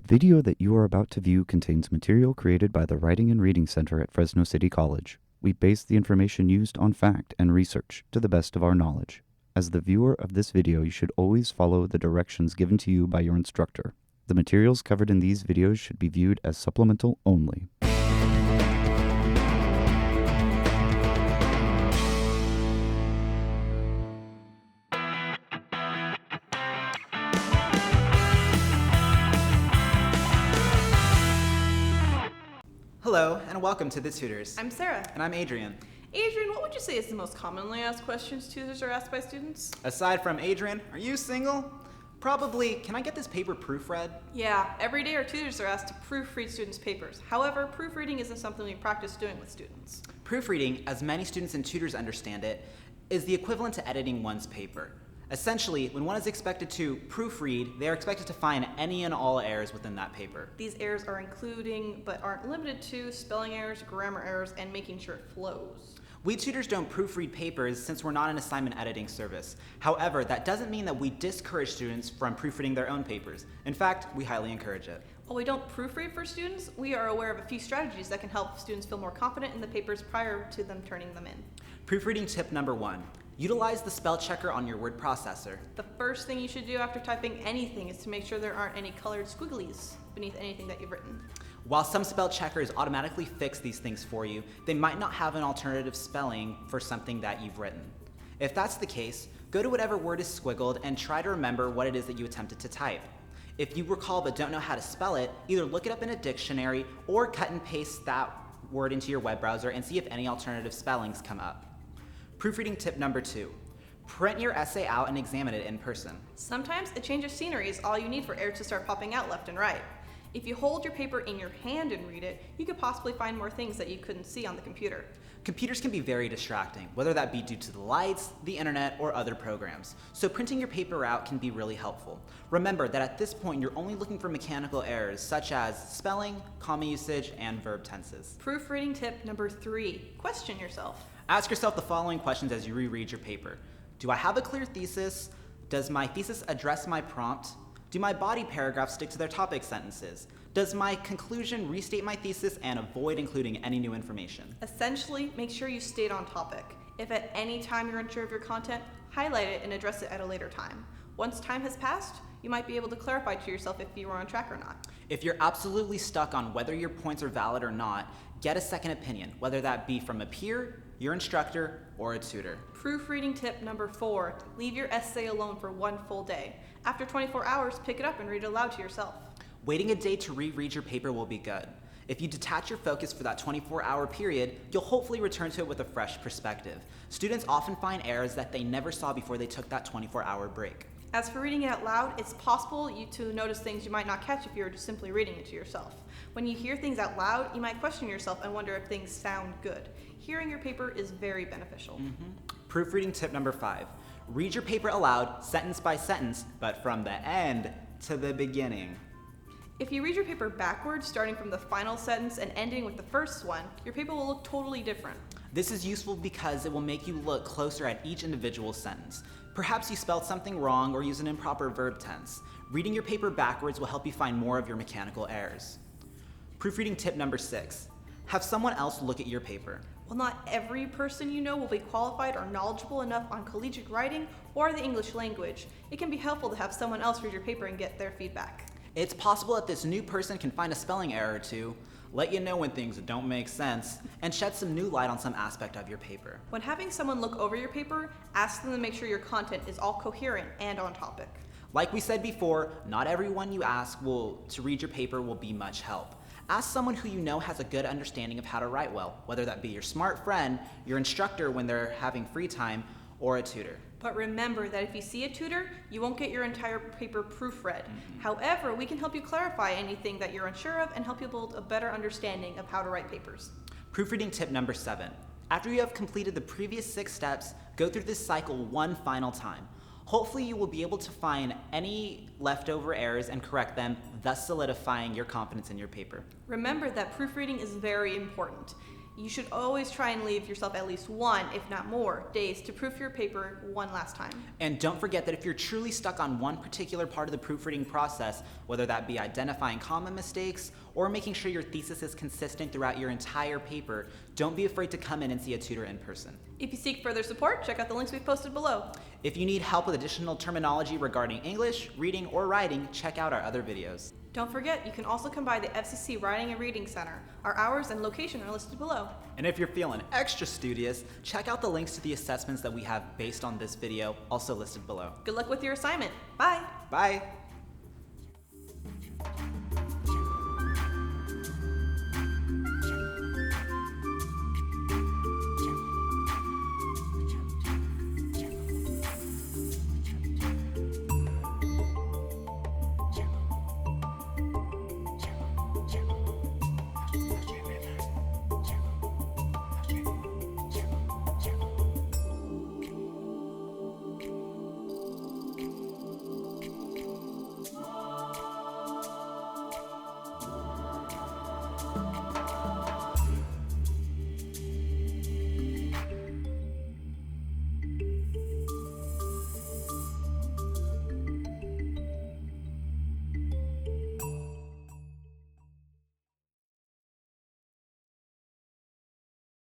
video that you are about to view contains material created by the Writing and Reading Center at Fresno City College. We base the information used on fact and research to the best of our knowledge. As the viewer of this video, you should always follow the directions given to you by your instructor. The materials covered in these videos should be viewed as supplemental only. Hello, and welcome to The Tutors. I'm Sarah. And I'm Adrian. Adrian, what would you say is the most commonly asked questions tutors are asked by students? Aside from Adrian, are you single? Probably, can I get this paper proofread? Yeah, every day our tutors are asked to proofread students' papers. However, proofreading isn't something we practice doing with students. Proofreading, as many students and tutors understand it, is the equivalent to editing one's paper. Essentially, when one is expected to proofread, they are expected to find any and all errors within that paper. These errors are including, but aren't limited to, spelling errors, grammar errors, and making sure it flows. We tutors don't proofread papers since we're not an assignment editing service. However, that doesn't mean that we discourage students from proofreading their own papers. In fact, we highly encourage it. While we don't proofread for students, we are aware of a few strategies that can help students feel more confident in the papers prior to them turning them in. Proofreading tip number 1. Utilize the spell checker on your word processor. The first thing you should do after typing anything is to make sure there aren't any colored squigglies beneath anything that you've written. While some spell checkers automatically fix these things for you, they might not have an alternative spelling for something that you've written. If that's the case, go to whatever word is squiggled and try to remember what it is that you attempted to type. If you recall but don't know how to spell it, either look it up in a dictionary or cut and paste that word into your web browser and see if any alternative spellings come up. Proofreading tip number 2. Print your essay out and examine it in person. Sometimes a change of scenery is all you need for errors to start popping out left and right. If you hold your paper in your hand and read it, you could possibly find more things that you couldn't see on the computer. Computers can be very distracting, whether that be due to the lights, the internet, or other programs. So printing your paper out can be really helpful. Remember that at this point you're only looking for mechanical errors such as spelling, comma usage, and verb tenses. Proofreading tip number 3. Question yourself. Ask yourself the following questions as you reread your paper. Do I have a clear thesis? Does my thesis address my prompt? Do my body paragraphs stick to their topic sentences? Does my conclusion restate my thesis and avoid including any new information? Essentially, make sure you stayed on topic. If at any time you're unsure of your content, highlight it and address it at a later time. Once time has passed, you might be able to clarify to yourself if you were on track or not. If you're absolutely stuck on whether your points are valid or not, get a second opinion, whether that be from a peer, your instructor, or a tutor. Proofreading tip number 4. Leave your essay alone for one full day. After 24 hours, pick it up and read it aloud to yourself. Waiting a day to reread your paper will be good. If you detach your focus for that 24-hour period, you'll hopefully return to it with a fresh perspective. Students often find errors that they never saw before they took that 24-hour break. As for reading it out loud, it's possible to notice things you might not catch if you were just simply reading it to yourself. When you hear things out loud, you might question yourself and wonder if things sound good. Hearing your paper is very beneficial. Proofreading tip number 5. Read your paper aloud, sentence by sentence, but from the end to the beginning. If you read your paper backwards, starting from the final sentence and ending with the first one, your paper will look totally different. This is useful because it will make you look closer at each individual sentence. Perhaps you spelled something wrong or used an improper verb tense. Reading your paper backwards will help you find more of your mechanical errors. Proofreading tip number 6. Have someone else look at your paper. While not every person you know will be qualified or knowledgeable enough on collegiate writing or the English language, it can be helpful to have someone else read your paper and get their feedback. It's possible that this new person can find a spelling error or two, let you know when things don't make sense, and shed some new light on some aspect of your paper. When having someone look over your paper, ask them to make sure your content is all coherent and on topic. Like we said before, not everyone you ask to read your paper will be much help. Ask someone who you know has a good understanding of how to write well, whether that be your smart friend, your instructor when they're having free time, or a tutor. But remember that if you see a tutor, you won't get your entire paper proofread. However, we can help you clarify anything that you're unsure of and help you build a better understanding of how to write papers. Proofreading tip number 7. After you have completed the previous 6 steps, go through this cycle one final time. Hopefully you will be able to find any leftover errors and correct them, thus solidifying your confidence in your paper. Remember that proofreading is very important. You should always try and leave yourself at least one, if not more, days to proof your paper one last time. And don't forget that if you're truly stuck on one particular part of the proofreading process, whether that be identifying common mistakes or making sure your thesis is consistent throughout your entire paper, don't be afraid to come in and see a tutor in person. If you seek further support, check out the links we've posted below. If you need help with additional terminology regarding English, reading, or writing, check out our other videos. Don't forget, you can also come by the FCC Writing and Reading Center. Our hours and location are listed below. And if you're feeling extra studious, check out the links to the assessments that we have based on this video, also listed below. Good luck with your assignment. Bye! Bye!